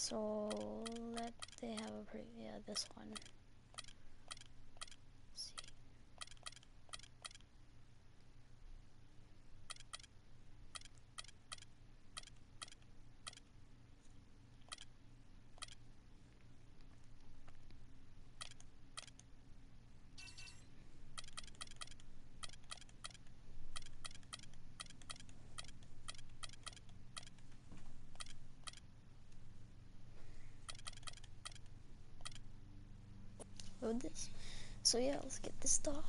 So they have a pretty, yeah, this one. Let's see. Load this. So yeah, let's get this started.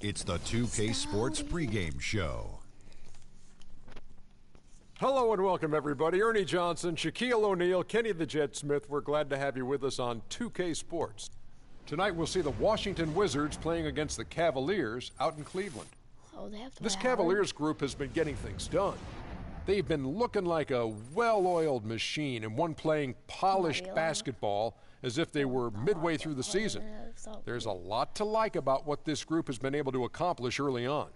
It's the 2K Sports pregame show. Hello and welcome, everybody. Ernie Johnson, Shaquille O'Neal, Kenny the Jet Smith. We're glad to have you with us on 2K Sports. Tonight we'll see the Washington Wizards playing against the Cavaliers out in Cleveland. Oh, they have to This Cavaliers group has been getting things done. They've been looking like a well-oiled machine and one playing polished basketball as if they were midway through the season. There's a lot to like about what this group has been able to accomplish early on.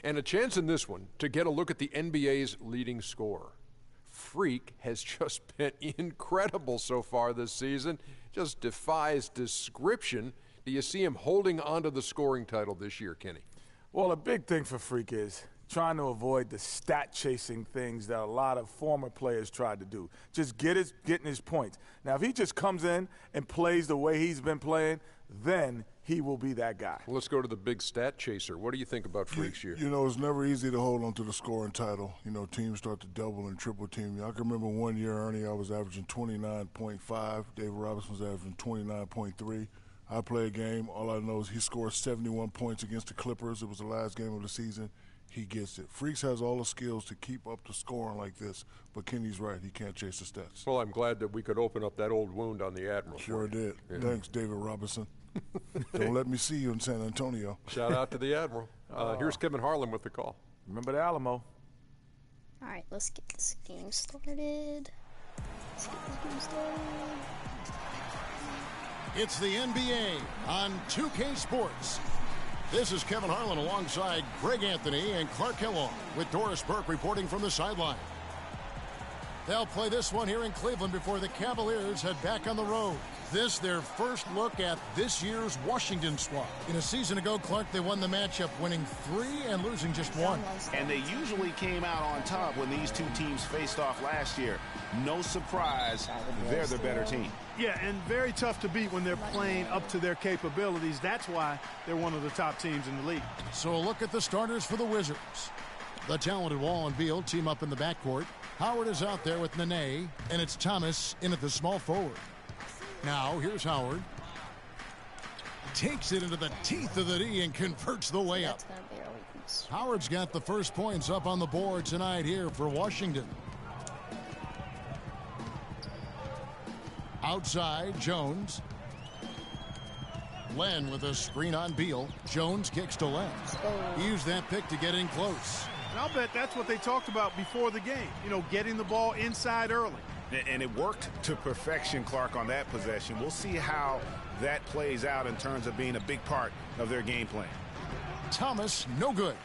And a chance in this one to get a look at the NBA's leading scorer. Freak has just been incredible so far this season. Just defies description. Do you see him holding on to the scoring title this year, Kenny? Well, a big thing for Freak is trying to avoid the stat-chasing things that a lot of former players tried to do. Just getting his points. Now, if he just comes in and plays the way he's been playing, then he will be that guy. Well, let's go to the big stat chaser. What do you think about Freak's year? You know, it's never easy to hold on to the scoring title. You know, teams start to double and triple team you. I can remember one year, Ernie, I was averaging 29.5. David Robinson was averaging 29.3. I play a game. All I know is he scored 71 points against the Clippers. It was the last game of the season. He gets it. Freaks has all the skills to keep up the scoring like this, but Kenny's right. He can't chase the stats. Well, I'm glad that we could open up that old wound on the Admiral. Sure did. Yeah. Thanks, David Robinson. Don't let me see you in San Antonio. Shout out to the Admiral. Here's Kevin Harlan with the call. Remember the Alamo. All right, let's get this game started. It's the NBA on 2K Sports. This is Kevin Harlan alongside Greg Anthony and Clark Kellogg with Doris Burke reporting from the sideline. They'll play this one here in Cleveland before the Cavaliers head back on the road. This their first look at this year's Washington squad. In a season ago, Clark, they won the matchup, winning 3 and losing just 1. And they usually came out on top when these two teams faced off last year. No surprise, they're the better team. Yeah, and very tough to beat when they're playing up to their capabilities. That's why they're one of the top teams in the league. So a look at the starters for the Wizards. The talented Wall and Beal team up in the backcourt. Howard is out there with Nene, and it's Thomas in at the small forward. Now, here's Howard. Takes it into the teeth of the D and converts the layup. Howard's got the first points up on the board tonight here for Washington. Outside, Jones. Len with a screen on Beal. Jones kicks to Len. He used that pick to get in close. And I'll bet that's what they talked about before the game. You know, getting the ball inside early. And it worked to perfection, Clark, on that possession. We'll see how that plays out in terms of being a big part of their game plan. Thomas, no good.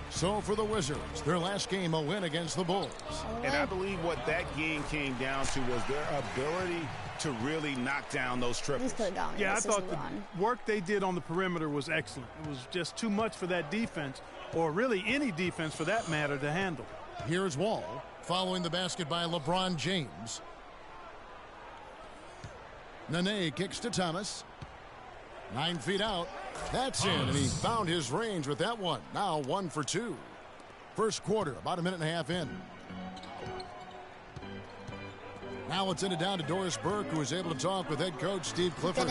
So for the Wizards, their last game a win against the Bulls. And I believe what that game came down to was their ability to really knock down those triples. Yeah, I thought the work they did on the perimeter was excellent. It was just too much for that defense, or really any defense for that matter, to handle. Here's Wall, following the basket by LeBron James. Nene kicks to Thomas. 9 feet out. That's in, and he found his range with that one. Now 1 for 2. First quarter, about a minute and a half in. Now it's in it down to Doris Burke, who is able to talk with head coach Steve Clifford.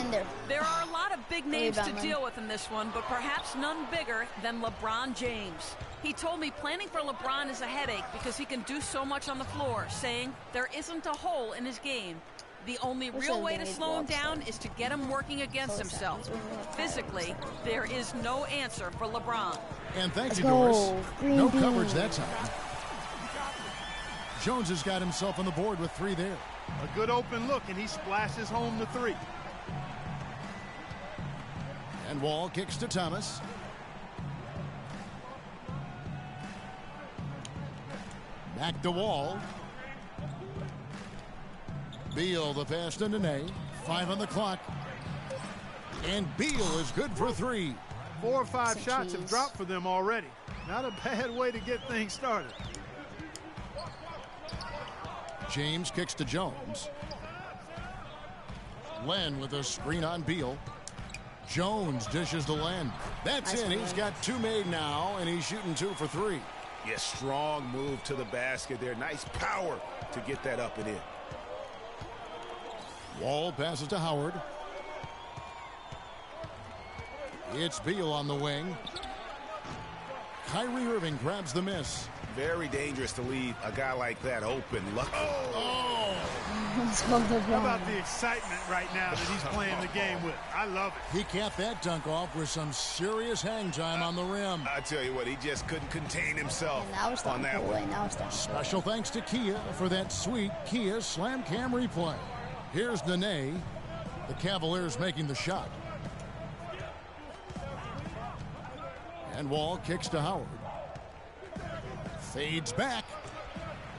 There are a lot of big names to deal with in this one, but perhaps none bigger than LeBron James. He told me planning for LeBron is a headache because he can do so much on the floor, saying there isn't a hole in his game. The only real way to slow him down is to get him working against himself. Physically, there is no answer for LeBron. And thank you, Doris. No coverage that time. Jones has got himself on the board with 3 there. A good open look, and he splashes home the 3. And Wall kicks to Thomas. Back to Wall. Beal the pass to Nene. 5 on the clock. And Beal is good for 3. 4 or 5 shots have dropped for them already. Not a bad way to get things started. James kicks to Jones. Len with a screen on Beal. Jones dishes to Len. That's in. He's got 2 made now, and he's shooting 2 for 3. Yeah, strong move to the basket there. Nice power to get that up and in. Wall passes to Howard. It's Beal on the wing. Kyrie Irving grabs the miss. Very dangerous to leave a guy like that open. Lucky. How about the excitement right now that he's playing the game with? I love it. He capped that dunk off with some serious hang time on the rim. I tell you what, he just couldn't contain himself on that one. Special thanks to Kia for that sweet Kia Slam Cam replay. Here's Nene. The Cavaliers making the shot. And Wall kicks to Howard. Fades back.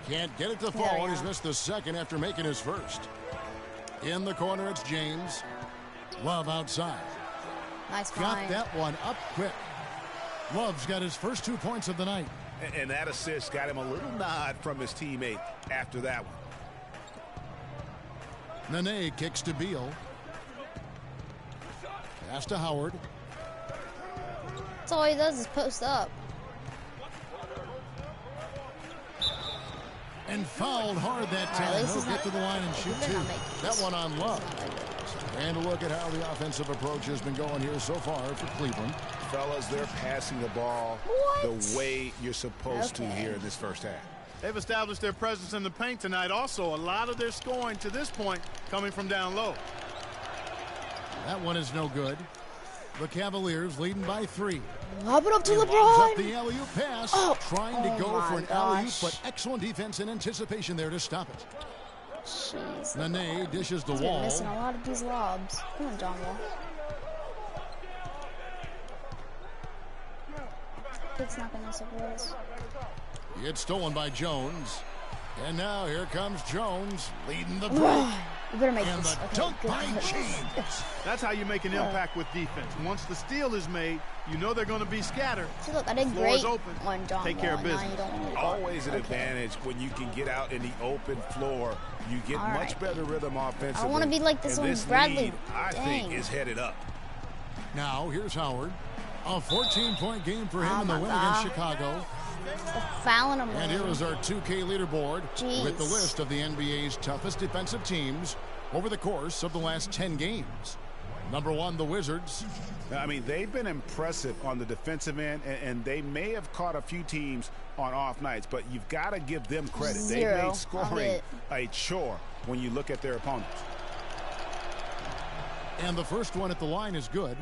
Can't get it to fall, and he's missed the second after making his first. In the corner, it's James. Love outside. Nice got find. that one up quick. Love's got his first 2 points of the night. And that assist got him a little nod from his teammate after that one. Nene kicks to Beal. Pass to Howard. That's all he does is post up. And fouled hard that time. He'll get to the line and shoot 2. That one on Love. And look at how the offensive approach has been going here so far for Cleveland. Fellas, they're passing the ball the way you're supposed to here in this first half. They've established their presence in the paint tonight. Also, a lot of their scoring to this point coming from down low. That one is no good. The Cavaliers leading by 3. Lob it up to LeBron. Up the alley-oop pass. Trying to go for an alley-oop, but excellent defense and anticipation there to stop it. Jeez. Nene dishes the He's Wall. missing a lot of these lobs. Come on, John Wall. It's not going to separate us. It's stolen by Jones. And now here comes Jones leading the break. You better make and this. the dunk by James. That's how you make an impact with defense. Once the steal is made, you know they're going to be scattered. See, look, I did Floor great is open. on John Take care of business. Always an advantage when you can get out in the open floor. You get much better rhythm offensively. I want to be like this and one, this Bradley. lead, I think, is headed up. Now here's Howard. A 14-point game for him in the win against Chicago. Fouling him. And here is our 2K leaderboard with the Jeez. list of the NBA's toughest defensive teams over the course of the last 10 games. Number 1, the Wizards. I mean, they've been impressive on the defensive end, and they may have caught a few teams on off nights, but you've got to give them credit. They've made scoring a chore when you look at their opponents. And the first one at the line is good.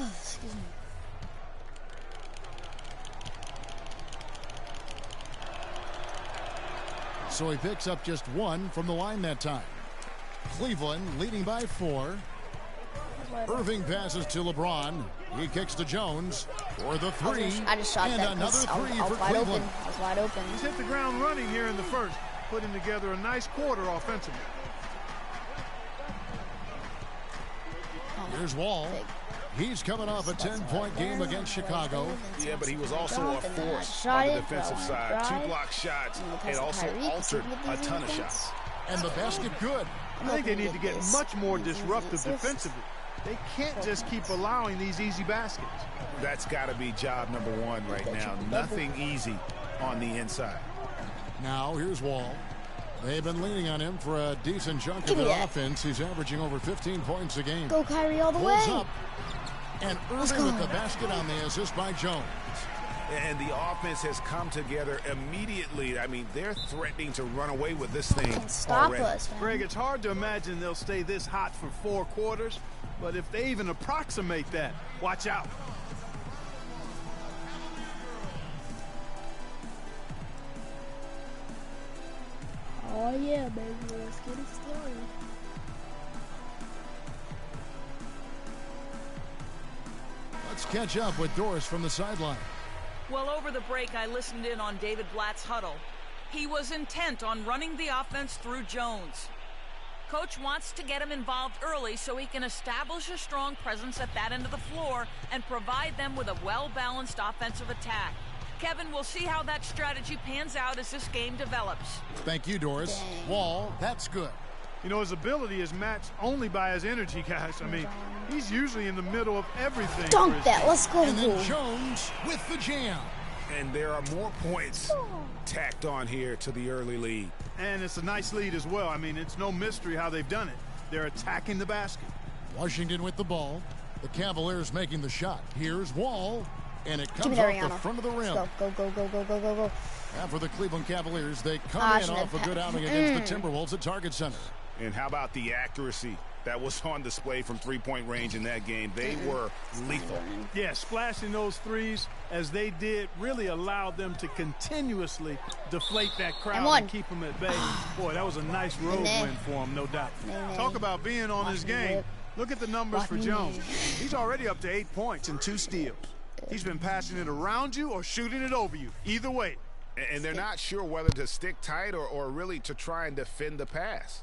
Excuse me. So he picks up just 1 from the line that time. Cleveland leading by 4. Irving passes to LeBron. He kicks to Jones for the 3. I just shot and that another 3 I was for wide Cleveland. open. I was wide open. He's hit the ground running here in the first, putting together a nice quarter offensively. Here's Wall. He's coming off a 10-point game against Chicago. Yeah, but he was also a force on the defensive side. 2 block shots and also altered a ton of shots. And the basket good. I think they need to get much more disruptive defensively. They can't just keep allowing these easy baskets. That's got to be job number 1 right now. Nothing easy on the inside. Now here's Wall. They've been leaning on him for a decent chunk of their offense. He's averaging over 15 points a game. Go Kyrie all the Pulls way. Up. And Irving with the basket on the assist by Jones. And the offense has come together immediately. I mean, they're threatening to run away with this thing Stop already. us, man. Greg, it's hard to imagine they'll stay this hot for 4 quarters, but if they even approximate that, watch out. Oh yeah, baby, let's get it started. Let's catch up with Doris from the sideline. Well, over the break, I listened in on David Blatt's huddle. He was intent on running the offense through Jones. Coach wants to get him involved early so he can establish a strong presence at that end of the floor and provide them with a well-balanced offensive attack. Kevin, we'll see how that strategy pans out as this game develops. Thank you, Doris. Wall, that's good. You know, his ability is matched only by his energy, guys. I mean, he's usually in the middle of everything. Dunk that. Let's go. And then Jones with the jam. And there are more points tacked on here to the early lead. And it's a nice lead as well. I mean, it's no mystery how they've done it. They're attacking the basket. Washington with the ball. The Cavaliers making the shot. Here's Wall. And it comes off the front of the rim. Go. And for the Cleveland Cavaliers, they come in off a good outing against the Timberwolves at Target Center. And how about the accuracy that was on display from three-point range in that game? They were lethal. Yeah, splashing those threes as they did really allowed them to continuously deflate that crowd and keep them at bay. Boy, that was a nice road win for them, no doubt. Talk about being on his game. Look at the numbers for Jones. He's already up to 8 points and 2 steals. He's been passing it around you or shooting it over you. Either way. And they're not sure whether to stick tight or really to try and defend the pass.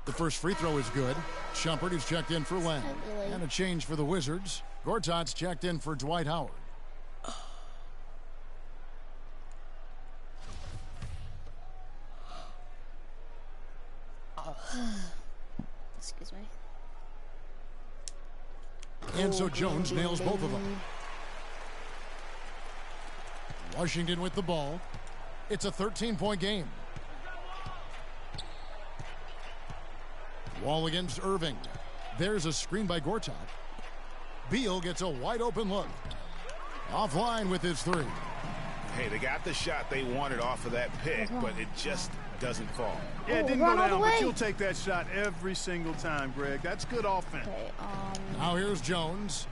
The first free throw is good. Shumpert is checked in for Len. And a change for the Wizards. Gortat's checked in for Dwight Howard. Excuse me. And so Jones nails both of them. Washington with the ball. It's a 13-point game. Wall against Irving. There's a screen by Gortat. Beal gets a wide open look. Offline with his three. Hey, they got the shot they wanted off of that pick, but it just doesn't fall. Yeah, it didn't go down, but you'll take that shot every single time, Greg. That's good offense. Okay, now here's Jones.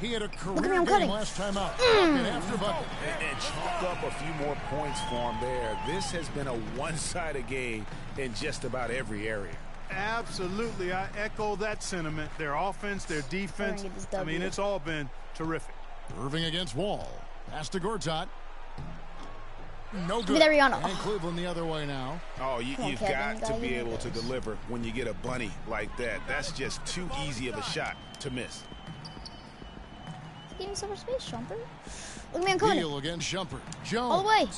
He had a career game last time out. After bucket. And chalk up a few more points for him there. This has been a one-sided game in just about every area. Absolutely. I echo that sentiment. Their offense, their defense. I mean, it's all been terrific. Irving against Wall. Pass to Gortat. No good. And Cleveland the other way now. Oh, you've got to be able to deliver when you get a bunny like that. That's just too easy of a shot to miss. Give me so much space, Shumpert. Look at me, I'm coming. Beal against Shumpert. Jones. All the way.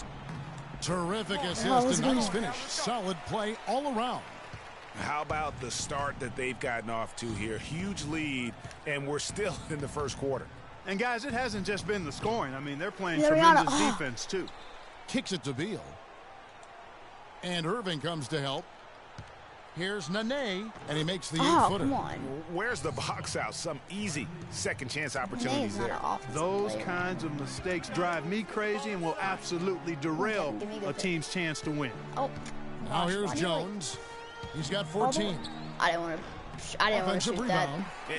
Terrific assist and nice finish. Solid play all around. How about the start that they've gotten off to here? Huge lead, and we're still in the first quarter. And, guys, it hasn't just been the scoring. I mean, they're playing tremendous defense, too. Kicks it to Beal. And Irving comes to help. Here's Nene, and he makes the 8-footer. Come on. Where's the box out? Some easy second chance opportunities there. Those kinds of mistakes drive me crazy and will absolutely derail a team's chance to win. Oh. Now here's Jones. He's got 14. I didn't want to shoot that.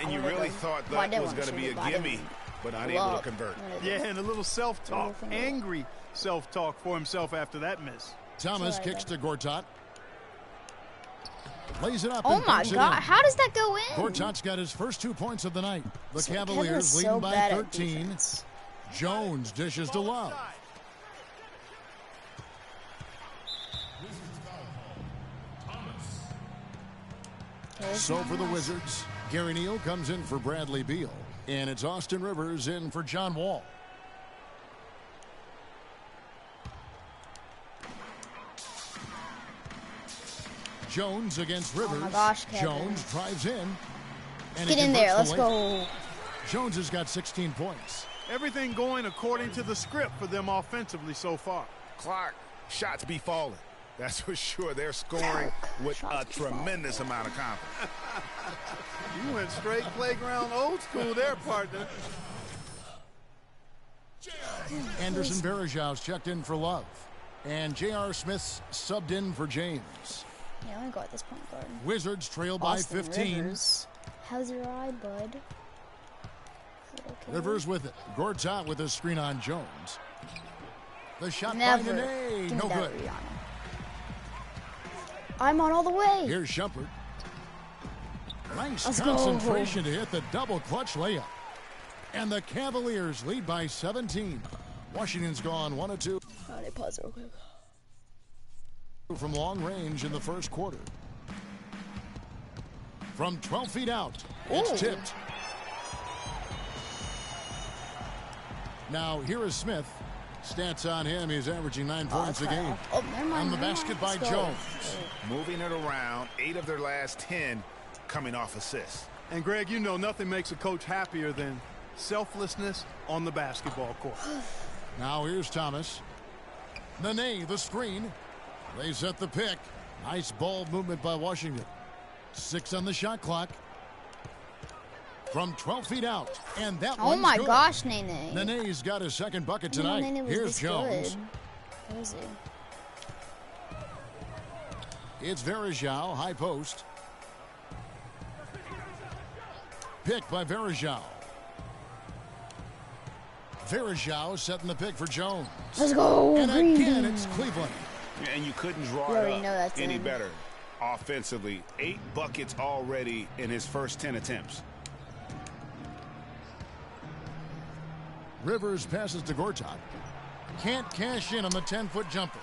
And you really thought that was going to be a gimme, but unable to convert. Yeah, and a little self-talk, angry self-talk for himself after that miss. Thomas kicks to Gortat. Lays it up. Oh my God! How does that go in? Gortat's got his first 2 points of the night. The Cavaliers leading by 13. Jones dishes to Love. So for the Wizards, Gary Neal comes in for Bradley Beal, and it's Austin Rivers in for John Wall. Jones against Rivers. Oh my gosh, Kevin. Jones drives in. And get in there. Let's go. Jones has got 16 points. Everything going according to the script for them offensively so far. Clark, shots be falling. That's for sure. They're scoring with a tremendous amount of confidence. You went straight playground old school there, partner. Anderson Varejau's checked in for Love. And J.R. Smith's subbed in for James. Yeah, I'm going to go at this point guard. Wizards trail by 15. Rivers. How's your eye, bud? Okay? Rivers with it. Gortat with a screen on Jones. The shot Never. by Nene. No good. Rihanna. I'm on all the way. Here's Shumpert. Nice concentration to hit the double clutch layup. And the Cavaliers lead by 17. Washington's gone 1 of 2. Alright, pause real quick. From long range in the first quarter. From 12 feet out, it's tipped. Now here is Smith. Stats on him, he's averaging 9 points a game. Oh, never mind. On the basket by Jones. Moving it around, 8 of their last 10 coming off assists. And Greg, you know nothing makes a coach happier than selflessness on the basketball court. Now here's Thomas. Nene, the screen. They set the pick. Nice ball movement by Washington. 6 on the shot clock. From 12 feet out. And that one's my good. gosh, Nene. Nene's got his second bucket tonight. Nene was Here's Jones. Good. Where is he? It's Verajao, high post. Pick by Verajao. Verajao setting the pick for Jones. Let's go. And again, it's Cleveland. And you couldn't draw it up any better offensively. 8 buckets already in his first 10 attempts. Rivers passes to Gortat. Can't cash in on the 10-foot jumper.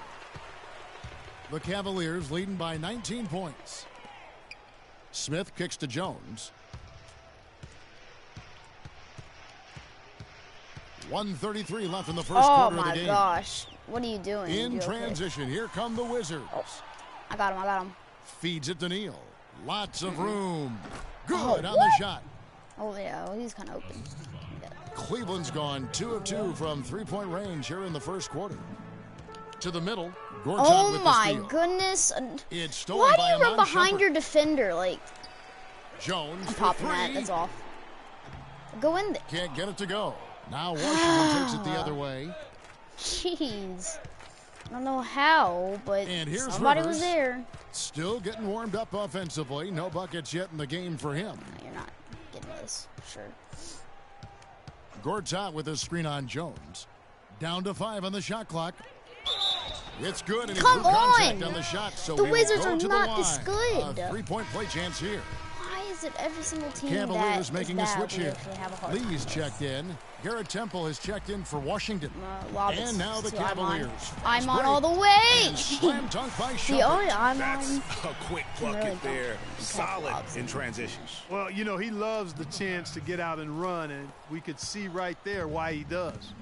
The Cavaliers leading by 19 points. Smith kicks to Jones. 1:33 left in the first quarter of the game. Oh my gosh. What are you doing? In transition, here come the Wizards. Oh, I got him. Feeds it to Neal. Lots of room. Good on the shot. Oh yeah, well, he's kind of open. Cleveland's gone 2 of 2 from 3-point range here in the first quarter. To the middle. Gortat Oh with my the steal. goodness. It's stolen Why do by you run Amon behind Shumpert. your defender? Like, Jones I'm for popping 3. that. That's off. Go in there. Can't get it to go. Now Washington takes it the other way. Jeez. I don't know how, but And here's somebody Rivers. was there. Still getting warmed up offensively. No buckets yet in the game for him. No, you're not getting this, for sure. Gortat with his screen on Jones. Down to 5 on the shot clock. It's good, and he Come drew contact on! on the shot. So The he will Wizards go are to not the this line. good. A 3-point play chance here. Why is it every single team Cavaliers that making is a bad, switch we here. actually have a hard Lee's time checked with? in. Garrett Temple has checked in for Washington. Lobbits, And now the so I'm on. Cavaliers. I'm on Break. all the way. And slam dunk by The Shumpert. only I'm That's on. a quick Really bucket don't. there. You can't Solid flop in transitions. Well, you know, he loves the chance to get out and run, and we could see right there why he does.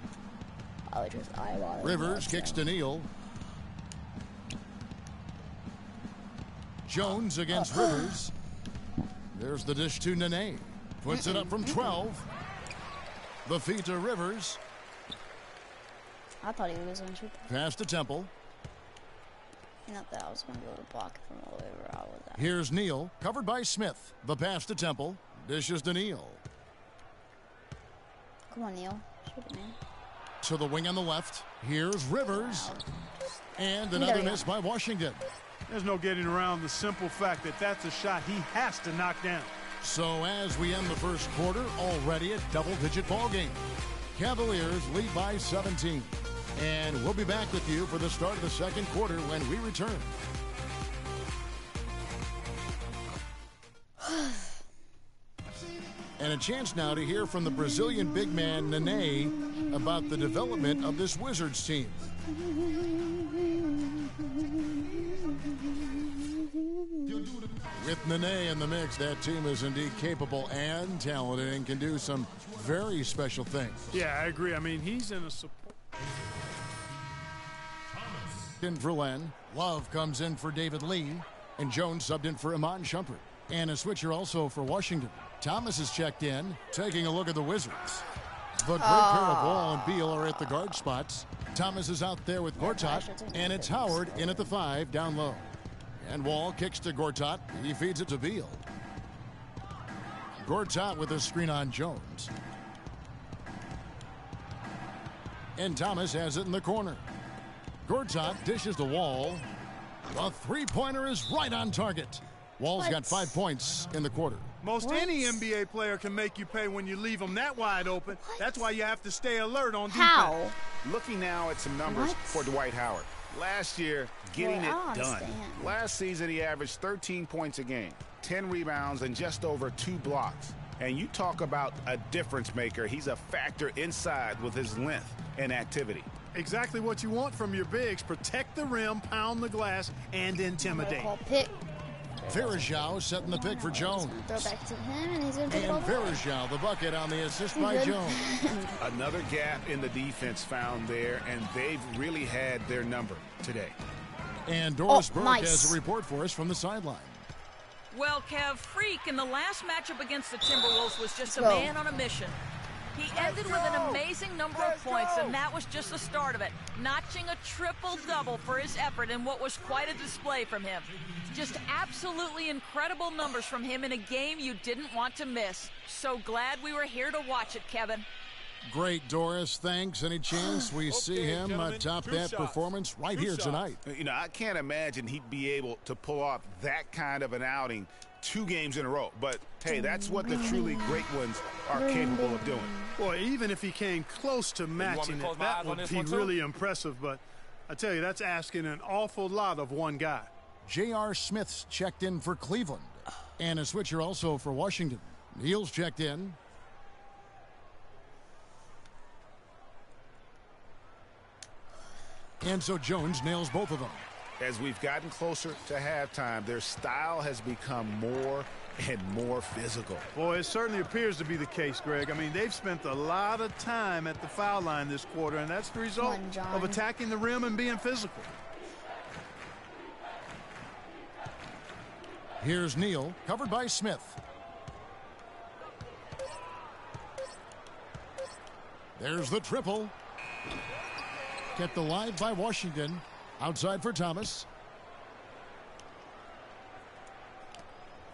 I just eyeball it. Rivers kicks to Neal. Jones against Rivers. There's the dish to Nene. Puts it up from 12. The feed to Rivers. I thought he was going to shoot that. Pass to Temple. Not that I was going to be able to block it from all the way where I was at. Here's Neal, covered by Smith. The pass to Temple. Dishes to Neal. Come on, Neil. Shoot it, man. To the wing on the left. Here's Rivers. And There another we go. miss by Washington. There's no getting around the simple fact that that's a shot he has to knock down. So as we end the first quarter, already a double-digit ball game. Cavaliers lead by 17. And we'll be back with you for the start of the second quarter when we return. And a chance now to hear from the Brazilian big man Nene about the development of this Wizards team. With Nene in the mix, that team is indeed capable and talented and can do some very special things. Yeah, I agree. I mean, he's in a support. In for Len. Love comes in for David Lee. And Jones subbed in for Amon Shumpert. And a switcher also for Washington. Thomas is checked in, taking a look at the Wizards. The great pair of Wall and Beal are at the guard spots. Thomas is out there with Gortat, and it's Howard in at the 5 down low. And Wall kicks to Gortat. He feeds it to Beal. Gortat with a screen on Jones. And Thomas has it in the corner. Gortat dishes to Wall. The three-pointer is right on target. Wall's got 5 points in the quarter. Most any NBA player can make you pay when you leave them that wide open. That's why you have to stay alert on defense. How? Looking now at some numbers for Dwight Howard. Last year, getting it done. Last season, he averaged 13 points a game, 10 rebounds, and just over 2 blocks. And you talk about a difference maker. He's a factor inside with his length and activity. Exactly what you want from your bigs. Protect the rim, pound the glass, and intimidate. Verajao setting the pick for Jones. Throw back to him, and he's going to take it over. Verajao, the bucket on the assist by Jones. Another gap in the defense found there, and they've really had their number today. And Doris Burke has a report for us from the sideline. Well, Kev, Freak in the last matchup against the Timberwolves was just a man on a mission. He ended with an amazing number of points, and that was just the start of it, notching a triple-double for his effort in what was quite a display from him. Just absolutely incredible numbers from him in a game you didn't want to miss. So glad we were here to watch it, Kevin. Great, Doris. Thanks. Any chance we see him top that performance right here tonight? You know, I can't imagine he'd be able to pull off that kind of an outing 2 games in a row. But, hey, that's what the truly great ones are capable of doing. Boy, even if he came close to matching it, that would be really impressive. But I tell you, that's asking an awful lot of one guy. J.R. Smith's checked in for Cleveland. And a switcher also for Washington. Neal's checked in. And so Jones nails both of them. As we've gotten closer to halftime, their style has become more and more physical. Boy, it certainly appears to be the case, Greg. I mean, they've spent a lot of time at the foul line this quarter, and that's the result of attacking the rim and being physical. Here's Neal, covered by Smith. There's the triple. Kept alive by Washington. Outside for Thomas.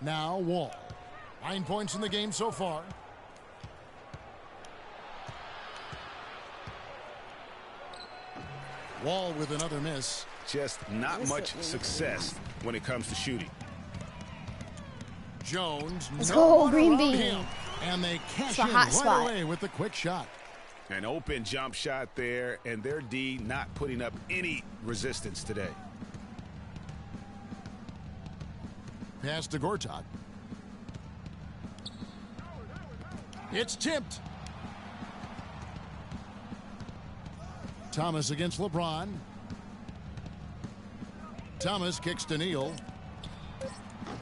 Now Wall. 9 points in the game so far. Wall with another miss. Just not much success when it comes to shooting. Jones. Let's go, Green Bean. And they cash in right away with the quick shot. An open jump shot there, and their D not putting up any resistance today. Pass to Gortat. It's tipped. Thomas against LeBron. Thomas kicks to Neal.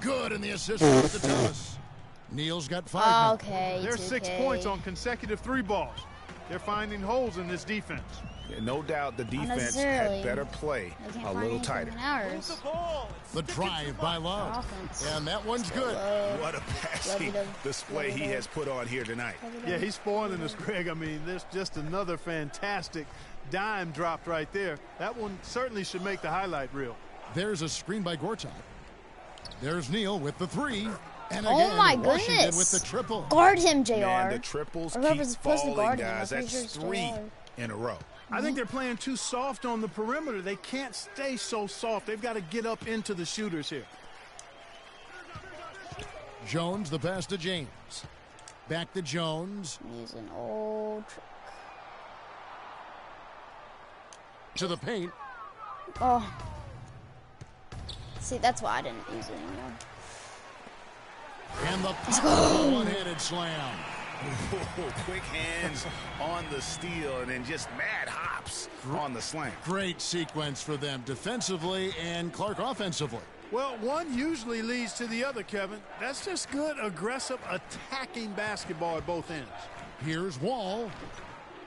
Good in the assist to Thomas. Neal's got 5. Okay, there's 6 points on consecutive 3 balls. They're finding holes in this defense. Yeah, no doubt the defense had better play a little tighter. The drive by Love. And that one's good. What a passing display he has put on here tonight. Yeah, he's spoiling us, Greg. I mean, there's just another fantastic dime dropped right there. That one certainly should make the highlight reel. There's a screen by Gortat. There's Neal with the 3. And oh my goodness! With the triple. Guard him, JR. Man, the triples keep falling, guys. That's 3 in a row. I think they're playing too soft on the perimeter. They can't stay so soft. They've got to get up into the shooters here. Jones, the pass to James. Back to Jones. He's an old trick. To the paint. Oh. See, that's why I didn't use it anymore. And the one-handed slam. Ooh, quick hands on the steal and then just mad hops on the slam. Great sequence for them defensively and Clark offensively. Well, one usually leads to the other, Kevin. That's just good, aggressive, attacking basketball at both ends. Here's Wall.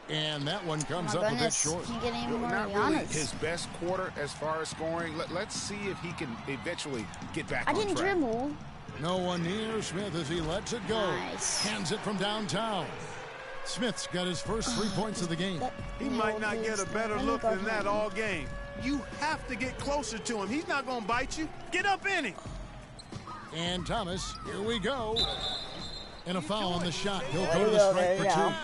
And that one comes up a bit short. Not really his best quarter as far as scoring. Let's see if he can eventually get back on track. I didn't dribble. No one near Smith as he lets it go. Nice. Hands it from downtown. Smith's got his first 3 points of the game. He might not get a better look than that all game. You have to get closer to him. He's not going to bite you. Get up in him. And Thomas, here we go. And a foul on the shot. He'll go to the strike for 2.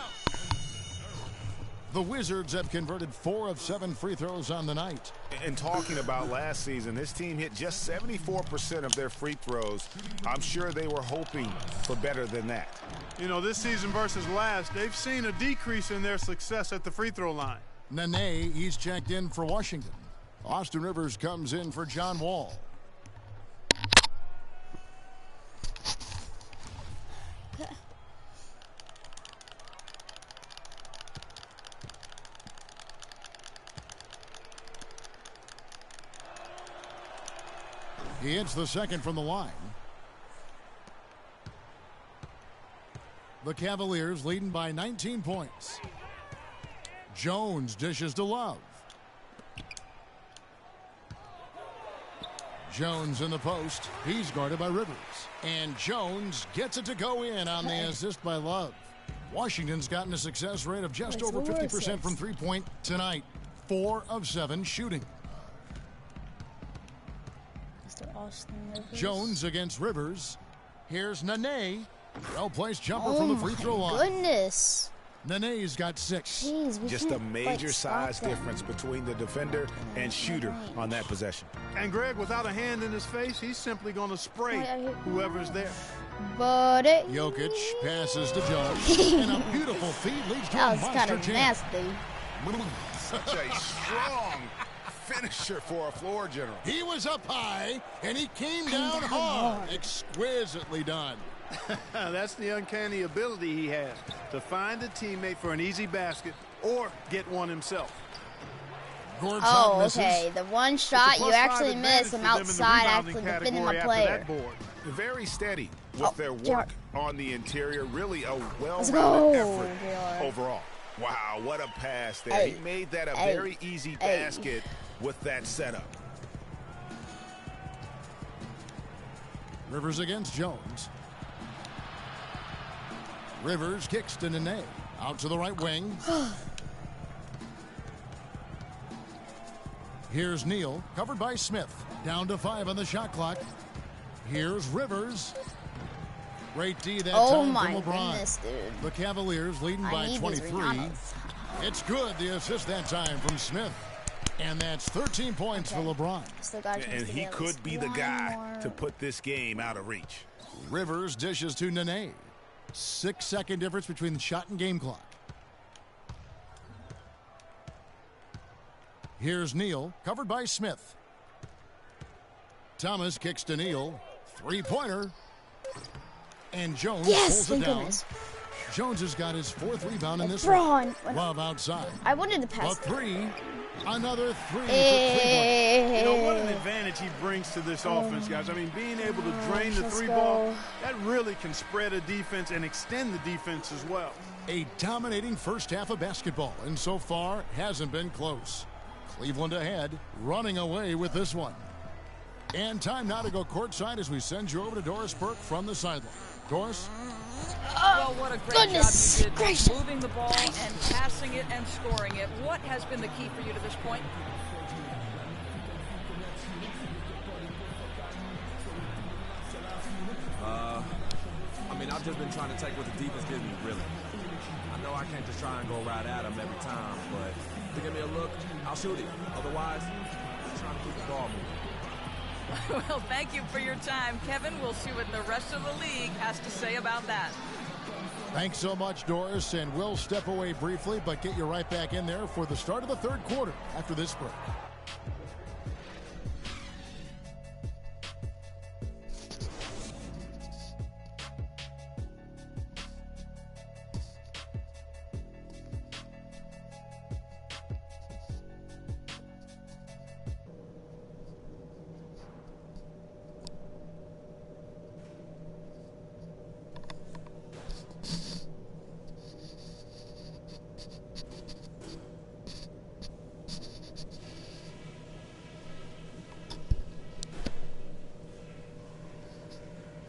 The Wizards have converted 4 of 7 free throws on the night. And talking about last season, this team hit just 74% of their free throws. I'm sure they were hoping for better than that. You know, this season versus last, they've seen a decrease in their success at the free throw line. Nene, he's checked in for Washington. Austin Rivers comes in for John Wall. He hits the second from the line. The Cavaliers leading by 19 points. Jones dishes to Love. Jones in the post. He's guarded by Rivers. And Jones gets it to go in on the assist by Love. Washington's gotten a success rate of just over 50% from three-point tonight. 4 of 7 shooting. Jones against Rivers. Here's Nene. Well-placed jumper from the free throw line. Goodness. Nene's got 6. Jeez, just a major size difference between the defender and shooter on that possession. And Greg, without a hand in his face, he's simply going to spray whoever's there. Buddy. Jokic passes to Jones. And a beautiful feed leads to a monster jam. Nasty. Such a strong finisher for a floor general. He was up high, and he came down hard. Exquisitely done. That's the uncanny ability he has to find a teammate for an easy basket or get one himself. Oh, okay. The one shot you actually miss, I'm outside actually defending my player. Very steady with their work on the interior. Really a well-rounded effort overall. Wow, what a pass there. He made that a very easy basket with that setup. Rivers against Jones. Rivers kicks to Nene. Out to the right wing. Here's Neal, covered by Smith. Down to 5 on the shot clock. Here's Rivers. Great D that time from LeBron. Goodness, dude. The Cavaliers leading by 23. It's good, the assist that time from Smith. And that's 13 points for LeBron. And he could be the guy to put this game out of reach. Rivers dishes to Nene. 6-second difference between the shot and game clock. Here's Neal, covered by Smith. Thomas kicks to Neal. 3-pointer. And Jones pulls it down. Jones has got his 4th rebound in this one. Love outside. I wanted to pass. A 3. Another 3. You know, what an advantage he brings to this offense, guys. I mean, being able to drain the 3-ball, that really can spread a defense and extend the defense as well. A dominating first half of basketball, and so far hasn't been close. Cleveland ahead, running away with this one. And time now to go courtside as we send you over to Doris Burke from the sideline. Doris? Well, what a great job you did moving the ball and passing it and scoring it. What has been the key for you to this point? I mean, I've just been trying to take what the defense gives me, really. I know I can't just try and go right at them every time, but if they give me a look, I'll shoot it. Otherwise, I'm trying to keep the ball moving. Well, thank you for your time, Kevin. We'll see what the rest of the league has to say about that. Thanks so much, Doris, and we'll step away briefly, but get you right back in there for the start of the third quarter after this break.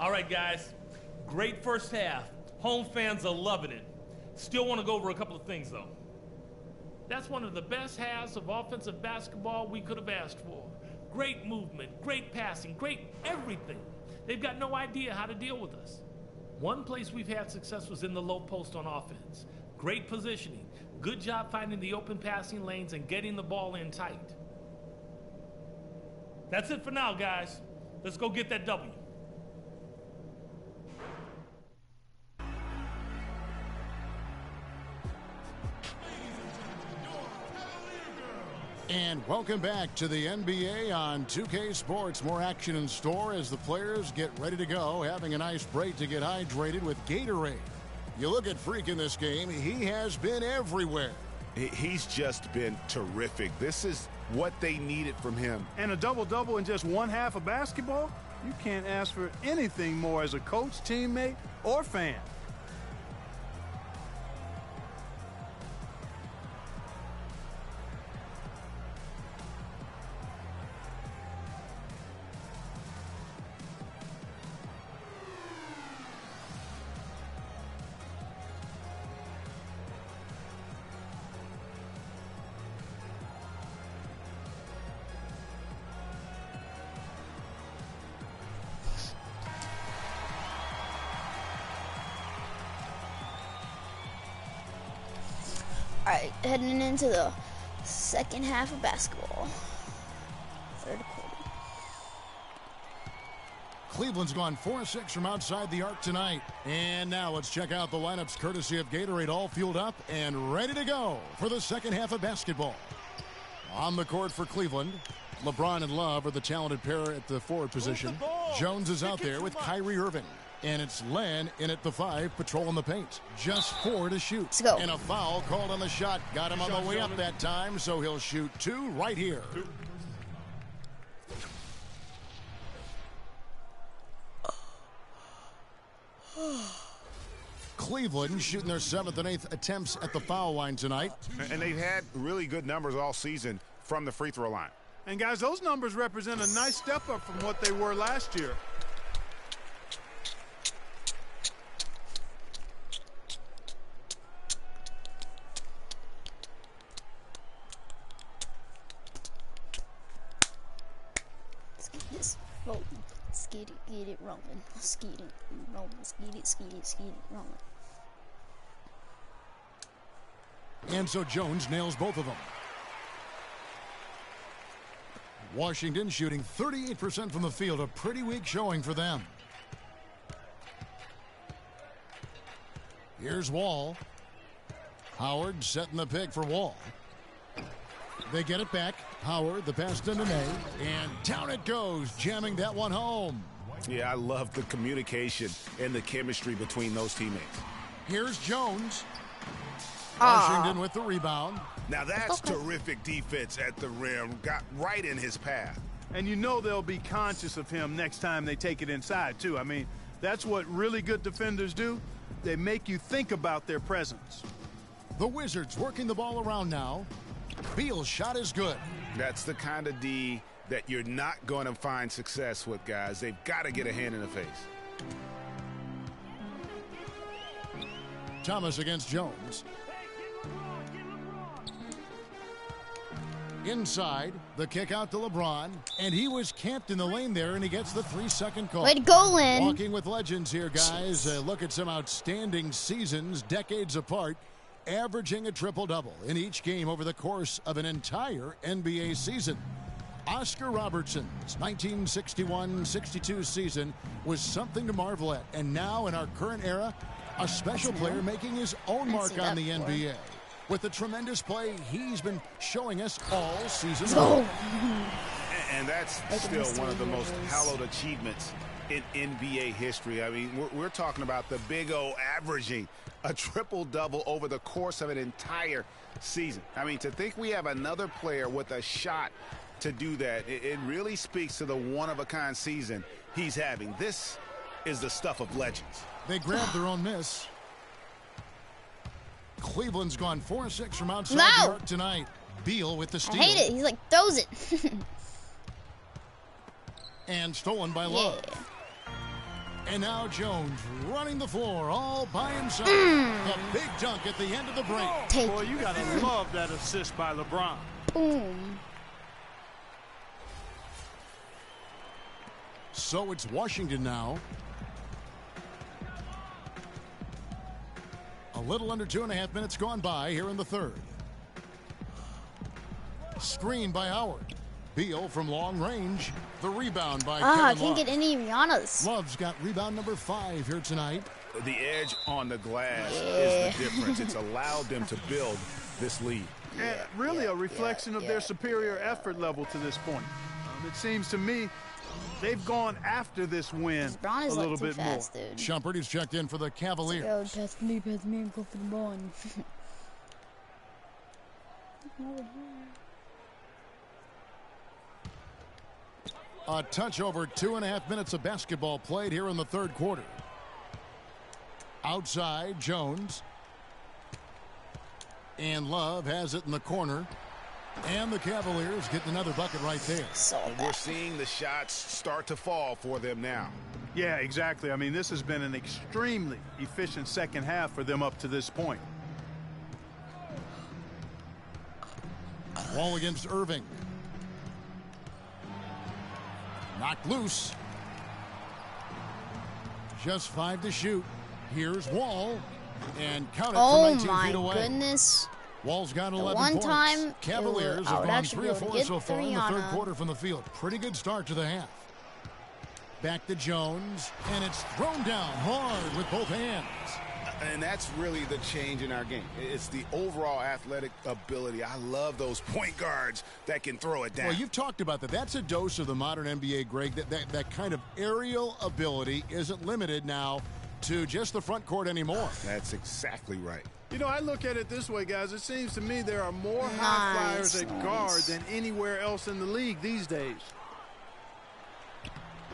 All right, guys. Great first half. Home fans are loving it. Still want to go over a couple of things, though. That's one of the best halves of offensive basketball we could have asked for. Great movement, great passing, great everything. They've got no idea how to deal with us. One place we've had success was in the low post on offense. Great positioning. Good job finding the open passing lanes and getting the ball in tight. That's it for now, guys. Let's go get that W. And welcome back to the NBA on 2K Sports. More action in store as the players get ready to go, having a nice break to get hydrated with Gatorade. You look at Freak in this game, he has been everywhere. He's just been terrific. This is what they needed from him. And a double-double in just one half of basketball? You can't ask for anything more as a coach, teammate, or fan. All right, heading into the second half of basketball. Third quarter. Cleveland's gone 4-6 from outside the arc tonight. And now let's check out the lineups courtesy of Gatorade, all fueled up and ready to go for the second half of basketball. On the court for Cleveland, LeBron and Love are the talented pair at the forward position. Jones is out there with Kyrie Irving. And it's Len in at the 5, patrolling the paint. Just 4 to shoot. Let's go. And a foul called on the shot. Got him on the way up that time, so he'll shoot 2 right here. Cleveland shooting their 7th and 8th attempts at the foul line tonight. And they've had really good numbers all season from the free throw line. And, guys, those numbers represent a nice step up from what they were last year. Get it rolling, skeet it rolling, skeet it rolling. And so Jones nails both of them. Washington shooting 38% from the field, a pretty weak showing for them. Here's Wall. Howard setting the pick for Wall. They get it back. Howard, the pass to Nene, and down it goes, jamming that one home. Yeah, I love the communication and the chemistry between those teammates. Here's Jones. Washington with the rebound. Now that's terrific defense at the rim. Got right in his path. And you know they'll be conscious of him next time they take it inside, too. I mean, that's what really good defenders do. They make you think about their presence. The Wizards working the ball around now. Beal's shot is good. That's the kind of D that you're not going to find success with, guys. They've got to get a hand in the face. Thomas against Jones. Inside, the kick out to LeBron, and he was camped in the lane there, and he gets the 3-second call. Way to go, Lynn. Walking with legends here, guys. Look at some outstanding seasons, decades apart, averaging a triple-double in each game over the course of an entire NBA season. Oscar Robertson's 1961-62 season was something to marvel at, and now in our current era, a special player making his own mark on the NBA with the tremendous play he's been showing us all season long. And that's still one of the most hallowed achievements in NBA history. I mean, we're talking about the Big O averaging a triple-double over the course of an entire season. I mean, to think we have another player with a shot to do that, it really speaks to the one-of-a-kind season he's having. This is the stuff of legends. They grabbed their own miss. Cleveland's gone 4-6 from outside the arc tonight. Beal with the steal. I hate it. He's like, throws it. And stolen by Love. And now Jones running the floor all by himself. A big dunk at the end of the break. Boy, you got to love that assist by LeBron. Boom. So it's Washington now. A little under 2.5 minutes gone by here in the third. Screen by Howard. Beal from long range. The rebound by Kevin Love. I can't get any Rihanna's. Love's got rebound number 5 here tonight. The edge on the glass is the difference. It's allowed them to build this lead. And really a reflection of their superior effort level to this point. It seems to me they've gone after this win a little bit fast, more. Dude. Shumpert is checked in for the Cavaliers. Go, pass me, and go for the ball. A touch over 2.5 minutes of basketball played here in the third quarter. Outside, Jones. And Love has it in the corner. And the Cavaliers get another bucket right there. We're seeing the shots start to fall for them now. Yeah, exactly. I mean, this has been an extremely efficient second half for them up to this point. Wall against Irving. Knocked loose. Just 5 to shoot. Here's Wall. And count it from 19 feet away. Oh, my goodness. Wall's got 11 one points. time, Cavaliers have gone 3 or 4 so far in the third quarter from the field. Pretty good start to the half. Back to Jones. And it's thrown down hard with both hands. And that's really the change in our game. It's the overall athletic ability. I love those point guards that can throw it down. Well, you've talked about that. That's a dose of the modern NBA, Greg. That kind of aerial ability isn't limited now to just the front court anymore. That's exactly right. You know, I look at it this way, guys. It seems to me there are more high flyers at guard than anywhere else in the league these days.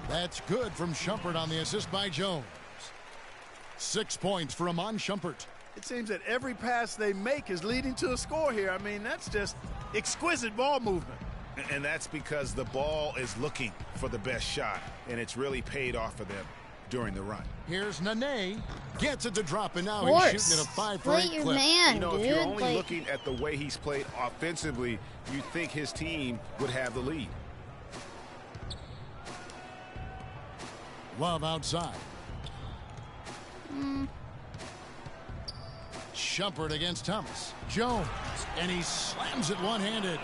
That's good from Shumpert on the assist by Jones. 6 points for Amon Shumpert. It seems that every pass they make is leading to a score here. I mean, that's just exquisite ball movement. And that's because the ball is looking for the best shot, and it's really paid off for them during the run. Here's Nene. Gets it to drop, and now he's shooting at a 5 for 8 your clip. man, you know, dude. if you're only looking at the way he's played offensively, you think his team would have the lead. Love outside. Shumpert against Thomas. Jones, and he slams it one-handed.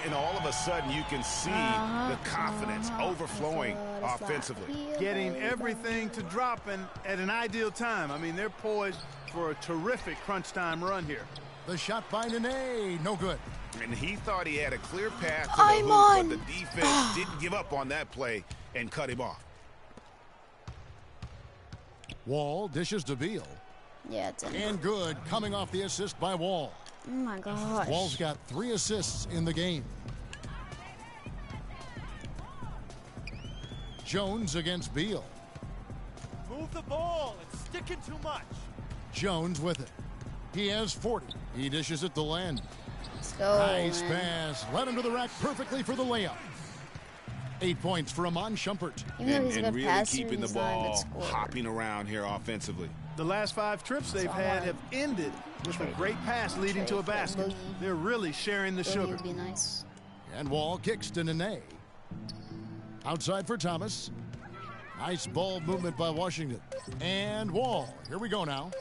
And all of a sudden, you can see the confidence overflowing offensively. Getting everything to drop at an ideal time. I mean, they're poised for a terrific crunch time run here. The shot by Nene, no good. And he thought he had a clear path to the hoop, but the defense didn't give up on that play and cut him off. Wall dishes to Beal. Yeah, it's in. And good, coming off the assist by Wall. Oh my gosh. Wall's got 3 assists in the game. Jones against Beal. Move the ball. It's sticking too much. Jones with it. He has 40. He dishes it to Len. Let's go, nice pass. Led him to the rack perfectly for the layup. 8 points for Amon Shumpert. And really keeping the ball hopping around here offensively. The last 5 trips they've had have ended with a great pass leading to a basket. They're really sharing the sugar. Would be nice. And Wall kicks to Nene. Outside for Thomas. Nice ball movement by Washington. And Wall. Here we go now.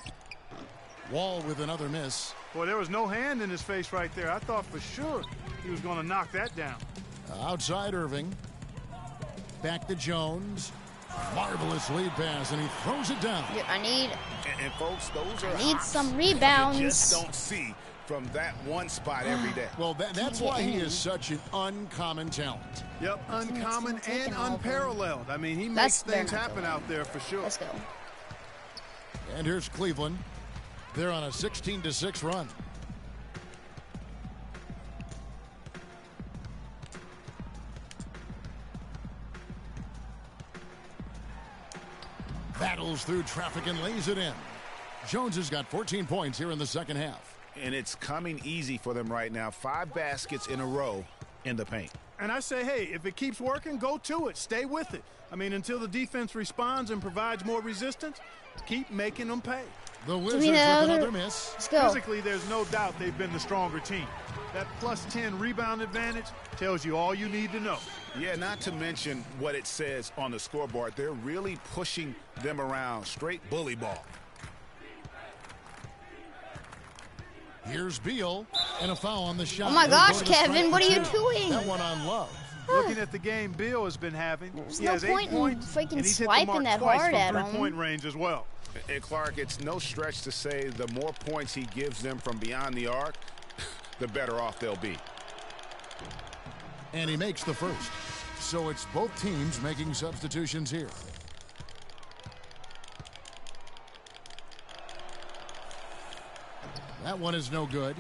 Wall with another miss. Boy, there was no hand in his face right there. I thought for sure he was going to knock that down. Outside Irving. Back to Jones. Marvelous lead pass, and he throws it down. Yeah, I need. And folks, those are. I need some rebounds. You just don't see from that one spot every day. Well, that's why he is such an uncommon talent. Yep, uncommon and unparalleled. I mean, he makes things happen out there for sure. Let's go. And here's Cleveland. They're on a 16-6 run. Battles through traffic and lays it in. Jones has got 14 points here in the second half. And it's coming easy for them right now. 5 baskets in a row in the paint. And I say, hey, if it keeps working, go to it. Stay with it. I mean, until the defense responds and provides more resistance, keep making them pay. The Wizards with another miss. Let's go. Physically, there's no doubt they've been the stronger team. That plus 10 rebound advantage tells you all you need to know. Yeah, not to mention what it says on the scoreboard. They're really pushing them around. Straight bully ball. Here's Beal, and a foul on the shot. Oh my gosh, Kevin, what are you doing? That one on Love. Looking at the game Beal has been having, he has 8 points, freaking and he's swiping that twice hard from at him. three-point range as well. And Clark, it's no stretch to say the more points he gives them from beyond the arc, the better off they'll be. And he makes the first. So it's both teams making substitutions here. That one is no good.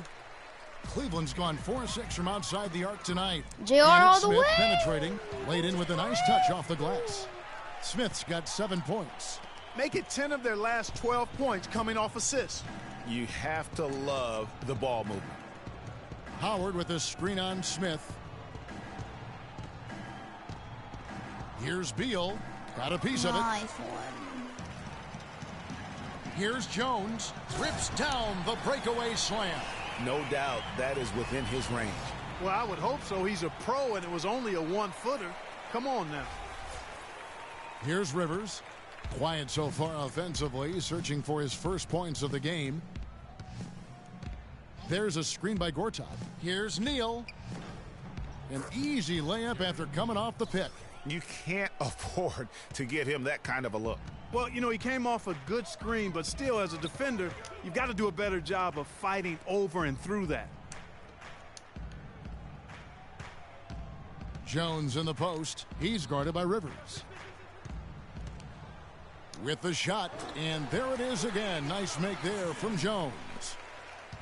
Cleveland's gone 4-6 from outside the arc tonight. JR all the Smith way. penetrating, laid in with a nice touch off the glass. Smith's got 7 points. Make it 10 of their last 12 points coming off assists. You have to love the ball movement. Howard with a screen on Smith. Here's Beal. Got a piece of it. Nice one. Here's Jones. Rips down the breakaway slam. No doubt that is within his range. Well, I would hope so. He's a pro, and it was only a 1-footer. Come on now. Here's Rivers. Quiet so far offensively, searching for his first points of the game. There's a screen by Gortat. Here's Neal. An easy layup after coming off the pick. You can't afford to get him that kind of a look. Well, you know, he came off a good screen, but still, as a defender, you've got to do a better job of fighting over and through that. Jones in the post. He's guarded by Rivers. With the shot, and there it is again. Nice make there from Jones.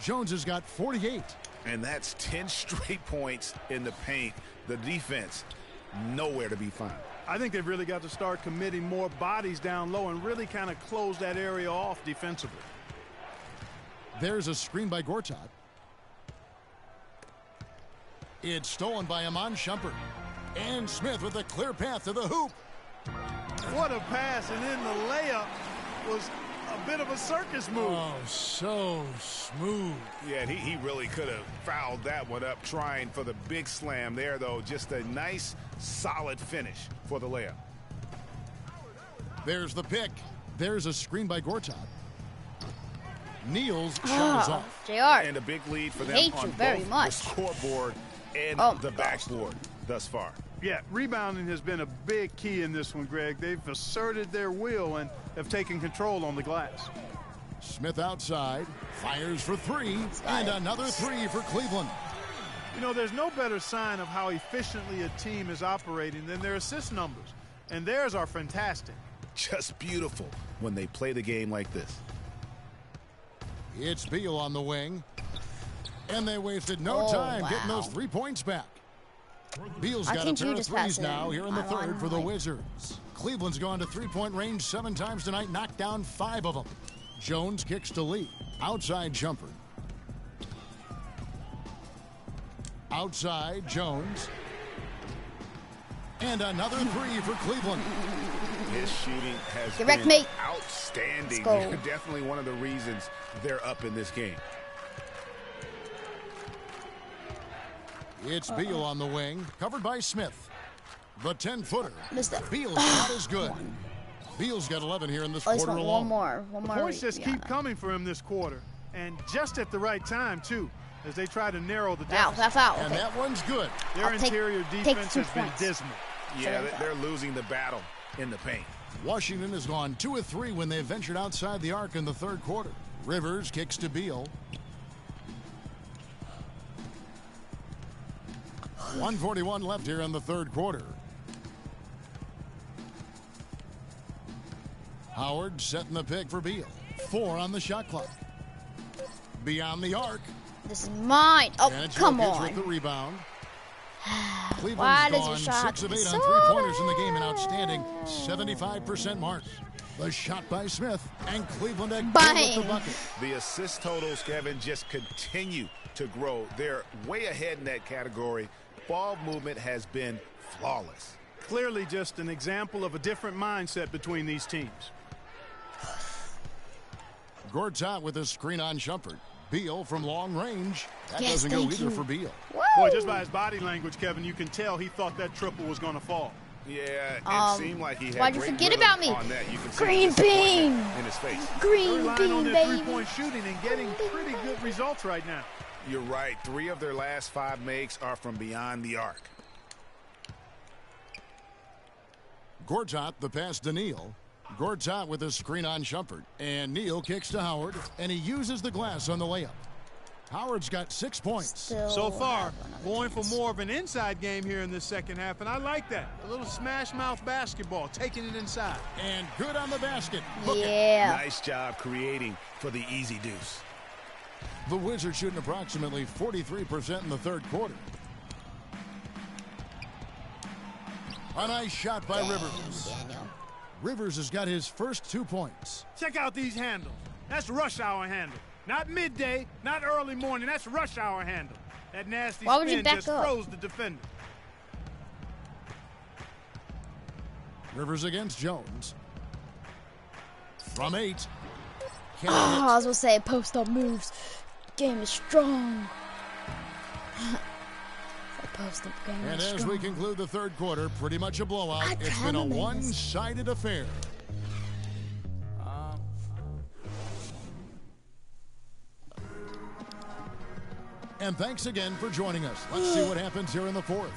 Jones has got 48. And that's 10 straight points in the paint. The defense, nowhere to be found. I think they've really got to start committing more bodies down low and really kind of close that area off defensively. There's a screen by Gortat. It's stolen by Iman Shumpert. And Smith with a clear path to the hoop. What a pass, and then the layup was a bit of a circus move. Oh, so smooth. Yeah, he really could have fouled that one up trying for the big slam there, though. Just a nice, solid finish for the layup. There's the pick. There's a screen by Gortat. Neal's shot is off. JR. And a big lead for them Hate on you very both much. the scoreboard and the backboard thus far. Yeah, rebounding has been a big key in this one, Greg. They've asserted their will and have taken control on the glass. Smith outside, fires for three, and another three for Cleveland. You know, there's no better sign of how efficiently a team is operating than their assist numbers, and theirs are fantastic. Just beautiful when they play the game like this. It's Beal on the wing, and they wasted no time getting those 3 points back. Beal's got a pair of threes now here in the third for the Wizards. Cleveland's gone to three-point range 7 times tonight, knocked down 5 of them. Jones kicks to Lee. Outside jumper. Outside Jones. And another three for Cleveland. His shooting has Direct been mate. outstanding. Let's go. Definitely one of the reasons they're up in this game. It's Beal on the wing, covered by Smith. The 10-footer. Beal's shot is good. Beal's got 11 here in this quarter alone. One more. The points just keep coming for him this quarter, and just at the right time, too, as they try to narrow the deficit. Foul. And that one's good. Their interior defense has been dismal. Yeah, they're losing the battle in the paint. Washington has gone 2 of 3 when they ventured outside the arc in the third quarter. Rivers kicks to Beal. 1:41 left here in the third quarter. Howard setting the pick for Beal. 4 on the shot clock. Beyond the arc. This is mine. Oh, come on. With the rebound. Why Cleveland's does your gone shot 6 of 8 so on three-pointers in the game, an outstanding 75% mark. The shot by Smith, and Cleveland again with the bucket. The assist totals, Kevin, just continue to grow. They're way ahead in that category. Ball movement has been flawless. Clearly just an example of a different mindset between these teams. Gortat with a screen on Shumpert. Beal from long range. That Yes, doesn't go thank either you. for Beal. Boy, just by his body language, Kevin, you can tell he thought that triple was going to fall. Yeah, it seemed like he had why'd you great forget rhythm about me? on that. You can see Green the bean. disappointment in his face. They're Green relying on bean, their baby. three-point shooting and getting pretty good results right now. You're right. 3 of their last 5 makes are from beyond the arc. Gortat, the pass to Neal. Gortat with a screen on Shumpert. And Neal kicks to Howard, and he uses the glass on the layup. Howard's got 6 points. So far, going for more of an inside game here in the second half, and I like that. A little smash mouth basketball, taking it inside. And good on the basket. Yeah. Nice job creating for the easy deuce. The Wizards shooting approximately 43% in the third quarter. A nice shot by Rivers. Rivers has got his first 2 points. Check out these handles. That's rush hour handle. Not midday, not early morning. That's rush hour handle. That nasty spin just froze the defender. Rivers against Jones. From 8. I was going to say post-up moves. Game is strong. Post-up game and is as strong. we conclude the third quarter, pretty much a blowout. It's been a one-sided affair. And thanks again for joining us. Let's see what happens here in the fourth.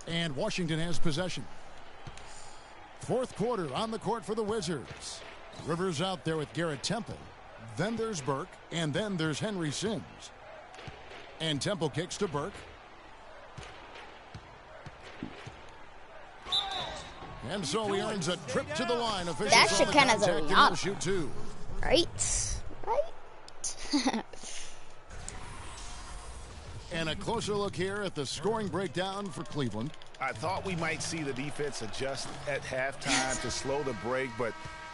And Washington has possession. Fourth quarter on the court for the Wizards. Rivers out there with Garrett Temple. Then there's Burke. And then there's Henry Sims. And Temple kicks to Burke. And so he earns a trip to the line. Officials that should count as a Rihanna. Shoot 2. Right. Right. And a closer look here at the scoring breakdown for Cleveland. I thought we might see the defense adjust at halftime to slow the break, but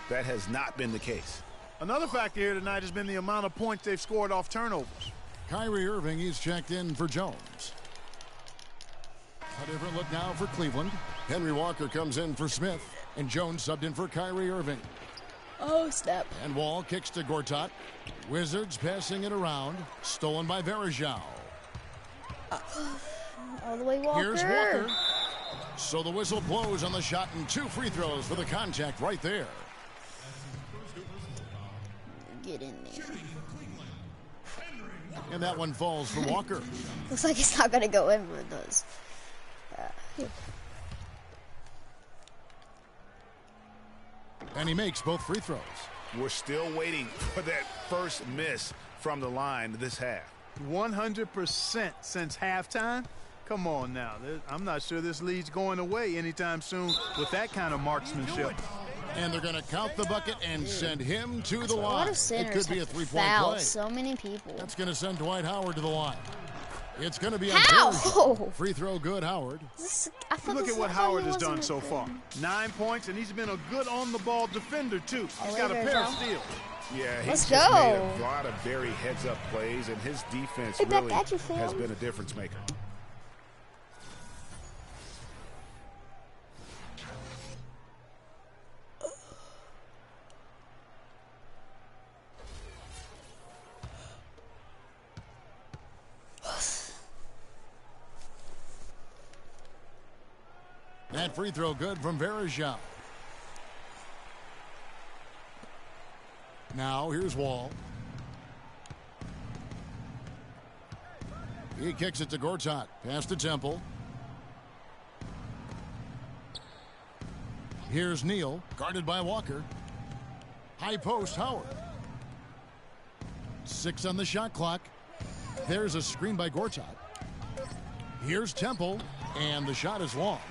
that has not been the case. Another factor here tonight has been the amount of points they've scored off turnovers. Kyrie Irving, he's checked in for Jones. A different look now for Cleveland. Henry Walker comes in for Smith, and Jones subbed in for Kyrie Irving. Oh, snap. And Wall kicks to Gortat. Wizards passing it around. Stolen by Verajao. All the way, Walker. Here's Walker. So the whistle blows on the shot and 2 free throws for the contact right there. Get in there. And that one falls for Walker. Looks like it's not going to go in with those. Here. And he makes both free throws. We're still waiting for that first miss from the line this half. 100% since halftime? Come on now. I'm not sure this lead's going away anytime soon with that kind of marksmanship. And they're going to count the bucket and send him to the line. It could be a 3-point play. So many people. That's going to send Dwight Howard to the line. It's going to be a free throw good, Howard. Look at what Howard has done so far. 9 points, and he's been a good on-the-ball defender, too. He's got a pair of steals. Yeah, he's just made a lot of very heads-up plays, and his defense really has been a difference maker. That free throw good from Verajao. Now here's Wall. He kicks it to Gortat. Pass to Temple. Here's Neal, guarded by Walker. High post, Howard. 6 on the shot clock. There's a screen by Gortat. Here's Temple, and the shot is long.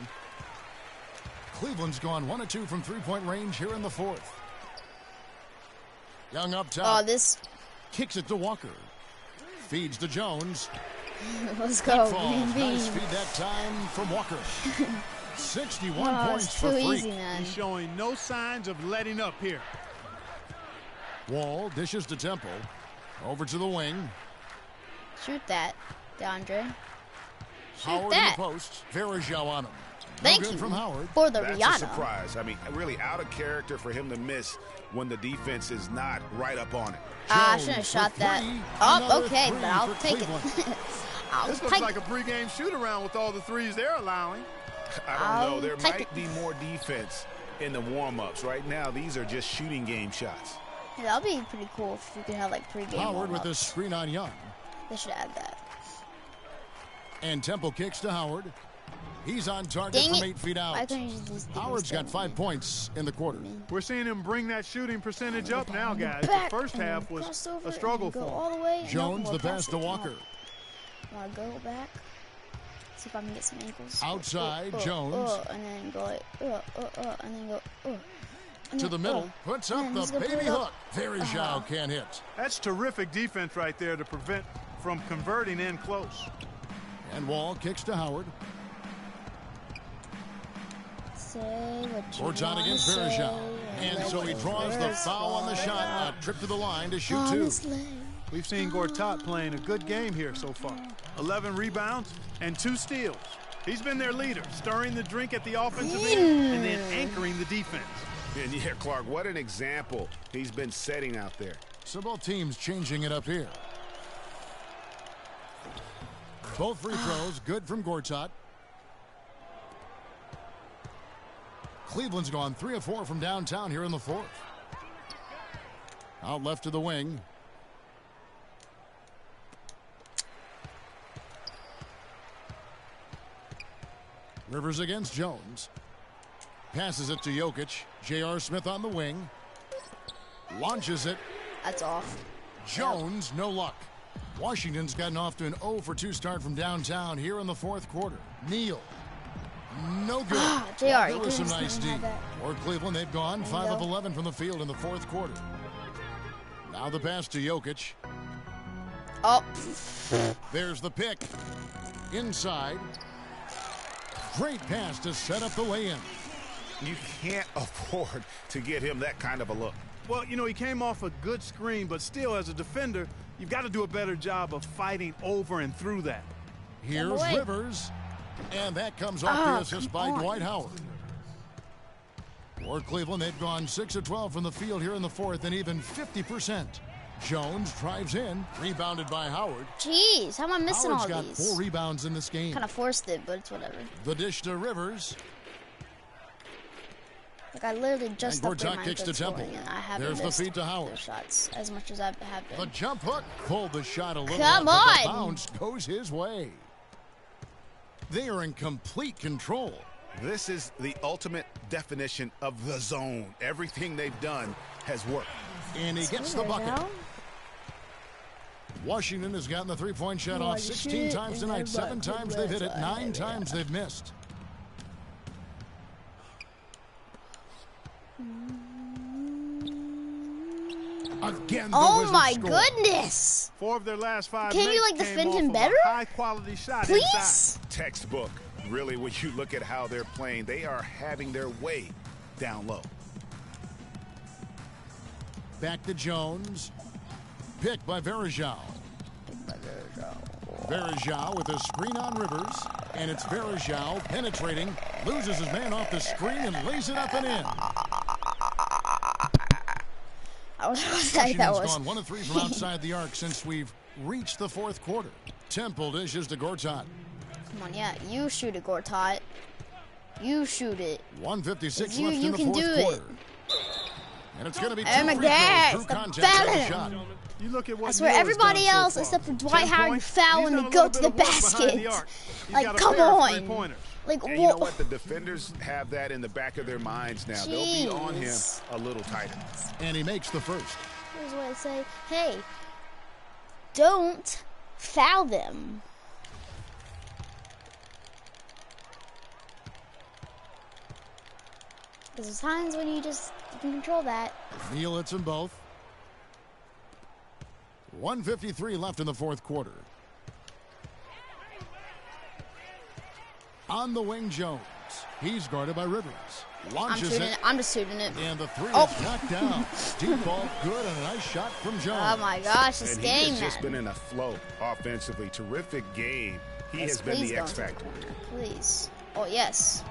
Cleveland's gone 1 of 2 from 3-point range here in the fourth. Young up top. Oh, this kicks it to Walker. Feeds to Jones. Let's go. Nice feed that time from Walker. 61 points for Freak. He's showing no signs of letting up here. Wall dishes to Temple. Over to the wing. Shoot that, DeAndre. Shoot Howard that. in the post. Verajao on him. Thank you from Howard. for the That's Rihanna. a surprise. I mean, really out of character for him to miss when the defense is not right up on it. I shouldn't have shot that. Oh, okay, but I'll take it. This looks like a pregame shoot-around with all the threes they're allowing. I don't know. There might be more defense in the warm-ups. Right now, these are just shooting game shots. Yeah, that'll be pretty cool if you could have like pregame Howard with warm-ups. this screen on Young. They should add that. And Temple kicks to Howard. He's on target Dang from it. 8 feet out. Why couldn't you just do Howard's this got 5 points in the quarter. We're seeing him bring that shooting percentage up now, guys. Back The first and half was cross over a struggle and go for him. all the way. Jones, No, the we'll pass to Walker. Want to go back? See if I can get some ankles. Outside, Jones. And then go like, and then go, and To then, the middle, puts up and he's the gonna put baby it up. hook. Verejao can't hit. That's terrific defense right there to prevent from converting in close. And Wall kicks to Howard. Say what you Boards out wanna against say, Verejao. And so he draws the foul on the shot. A trip to the line to shoot 2. We've seen Gortat playing a good game here so far. 11 rebounds and 2 steals. He's been their leader, stirring the drink at the offensive end and then anchoring the defense. And yeah, Clark, what an example he's been setting out there. So both teams changing it up here. Both free throws good from Gortat. Cleveland's gone 3 of 4 from downtown here in the 4th. Out left to the wing. Rivers against Jones. Passes it to Jokic. J.R. Smith on the wing. Launches it. That's off. Jones, no luck. Washington's gotten off to an 0 for 2 start from downtown here in the 4th quarter. Neal. No good. JR, There was some nice D. For Cleveland, they've gone 5 of 11 from the field in the 4th quarter. Now the pass to Jokic. Oh. There's the pick. Inside. Great pass to set up the lay-in. You can't afford to get him that kind of a look. Well, you know, he came off a good screen, but still, as a defender, you've got to do a better job of fighting over and through that. Here's Rivers. And that comes off the assist by Dwight Howard. For Cleveland, they've gone 6 of 12 from the field here in the 4th and even 50%. Jones drives in, rebounded by Howard. Jeez, how am I missing Howard's all got these? 4 rebounds in this game. Kind of forced it, but it's whatever. The dish to Rivers. Like I literally just And upgraded Gortat my kicks to invincible, Temple. and I haven't There's the missed feed to Howard. their shots as much as I have been. The jump hook pulled the shot a little. Come up, but the on! bounce goes his way. They are in complete control. This is the ultimate definition of the zone. Everything they've done has worked. And he gets the bucket. Washington has gotten the three-point shot off 16 times tonight. 7 times they've hit it. 9 times they've missed. Again, oh my goodness! 4 of their last 5 Can you like defend him better? High-quality shot. Please. Inside. Textbook. Really, when you look at how they're playing, they are having their way down low. Back to Jones. Picked by Verejao. Verejao with a screen on Rivers. And it's Verejao penetrating. Loses his man off the screen and lays it up and in. I was going to say that was. Washington's gone 1 of 3 from outside the arc since we've reached the 4th quarter. Temple dishes to Gortat. Come on, yeah, you shoot it, Gortat. You shoot it. 1:56 You left in the can 4th do quarter. it. And it's going to be 2 Oh my free throws. gosh, Drew the contact on the foul. shot. You look at what I swear, Neal has everybody done so else far. except for 10 Dwight Howard points. foul He's when done they a go little to the bit of work behind the basket. arc. He's Like, got a come pair of on. three-pointers. Like, And you know what? The defenders have that in the back of their minds now. They'll be on him Jeez. a little tighter. And he makes the first. Here's what I say. Hey, don't foul them. Because there's times when you can control that. Neal hits them both. 1:53 left in the 4th quarter. On the wing, Jones. He's guarded by Rivers. Launches it. I'm just shooting it. And the 3 Oh. is knocked down. Deep ball good and a nice shot from Jones. Oh my gosh, this And game, he has just man. been in a flow offensively. Terrific game. He Yes, has been please the don't X do it. factor. Please. Oh, yes.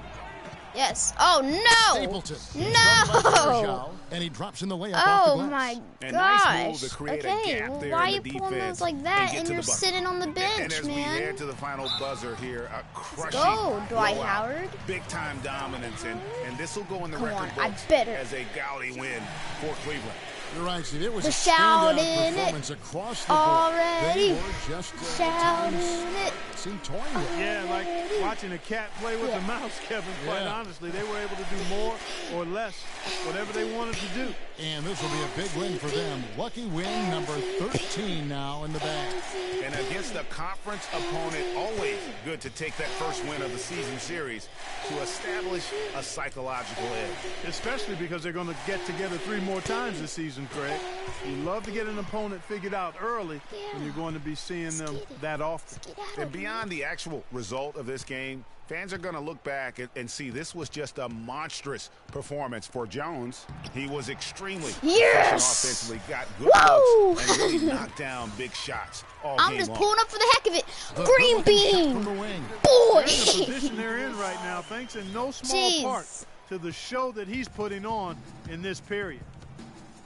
Yes. Oh, no. Stapleton. No. And he drops in the layup off the Oh, glass. my And gosh. nice move to create a Okay, gap well, there why in are the you pulling defense those like that get and to you're the bucket. sitting on the bench, and as we man? head to the final buzzer here, a crushing go, Dwight blowout. Howard. Big time dominance, and this will go in the Come record on, I books better. as a gaudy win for Cleveland. You're right, Steve. It was the a standout shouting performance it across the board. already. They were just Shouting it. seemed toying with it. Yeah, like watching a cat play with a mouse, Kevin. Quite honestly, they were able to do more or less, whatever they wanted to do. And this will be a big win for them. Lucky win number 13 now in the bag. And against a conference opponent, always good to take that first win of the season series to establish a psychological edge. Especially because they're going to get together 3 more times this season, Craig. You love to get an opponent figured out early when you're going to be seeing them that often. And beyond the actual result of this game, fans are going to look back and see this was just a monstrous performance for Jones. He was extremely efficient offensively, got good looks, and really knocked down big shots all game long. I'm just pulling up for the heck of it. Green bean. Boy. The position they're in right now, thanks in no small part to the show that he's putting on in this period.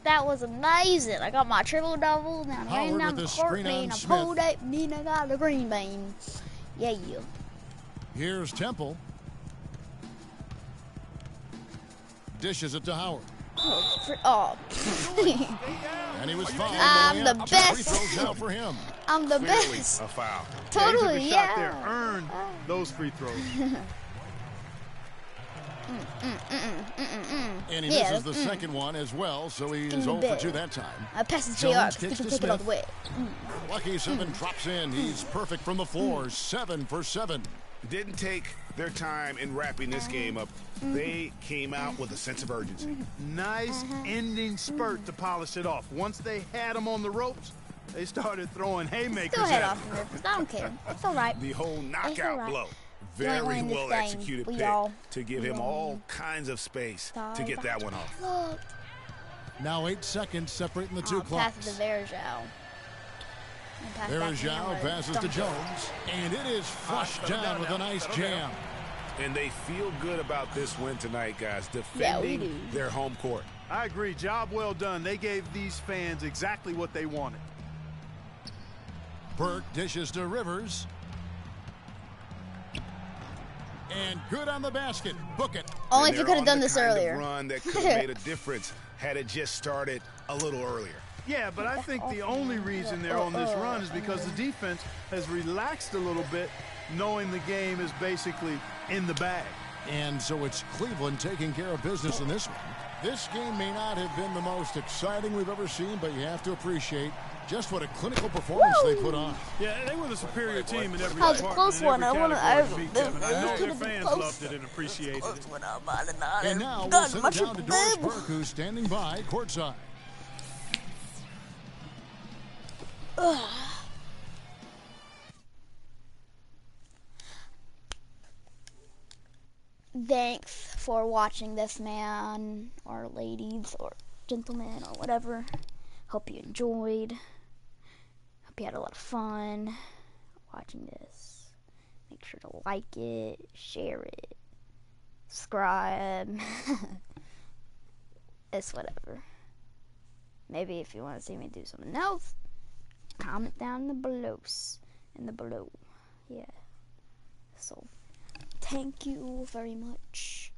That was amazing. I got my triple-double. Now I'm running down the court, and I pulled up, and then I got the green bean. Yeah. Here's Temple. Dishes it to Howard. And he was fouled. I'm the best. Free throws out for him. I'm the best. A foul. Totally, he took a shot there, earned those free throws. And he misses the second one as well, so he is 0 for 2 that time. I pass it to JR because he can take it all the way. Lucky 7 drops in. He's perfect from the floor. 7 for 7. Didn't take their time in wrapping this game up. They came out with a sense of urgency. Nice ending spurt to polish it off. Once they had him on the ropes, they started throwing haymakers Go ahead, at Austin Rivers. I don't care. It's all right. The whole knockout blow. Very well executed pick to give him all kinds of space to get that one off. Now 8 seconds separating the two clocks. Pass it to Verjao. Verjao passes to Jones, and it is flushed down with a nice jam. And they feel good about this win tonight, guys, defending their home court. I agree. Job well done. They gave these fans exactly what they wanted. Burke dishes to Rivers. And good on the basket. Book it. Only if you could have done this earlier. Run that could have made a difference had it just started a little earlier. Yeah, but I think the only reason they're on this run is because the defense has relaxed a little bit, knowing the game is basically in the bag. And so it's Cleveland taking care of business in this one. This game may not have been the most exciting we've ever seen, but you have to appreciate just what a clinical performance they put on. Yeah, they were the superior team in every department. That was a close one. I know their fans loved it and appreciated it. And now we'll send it down to Doris Burke, who's standing by courtside. Thanks for watching this, man, or ladies, or gentlemen, or whatever. Hope you enjoyed. Hope you had a lot of fun watching this. Make sure to like it, share it, subscribe. It's whatever. Maybe if you want to see me do something else, comment down in the below. Yeah. So, thank you very much.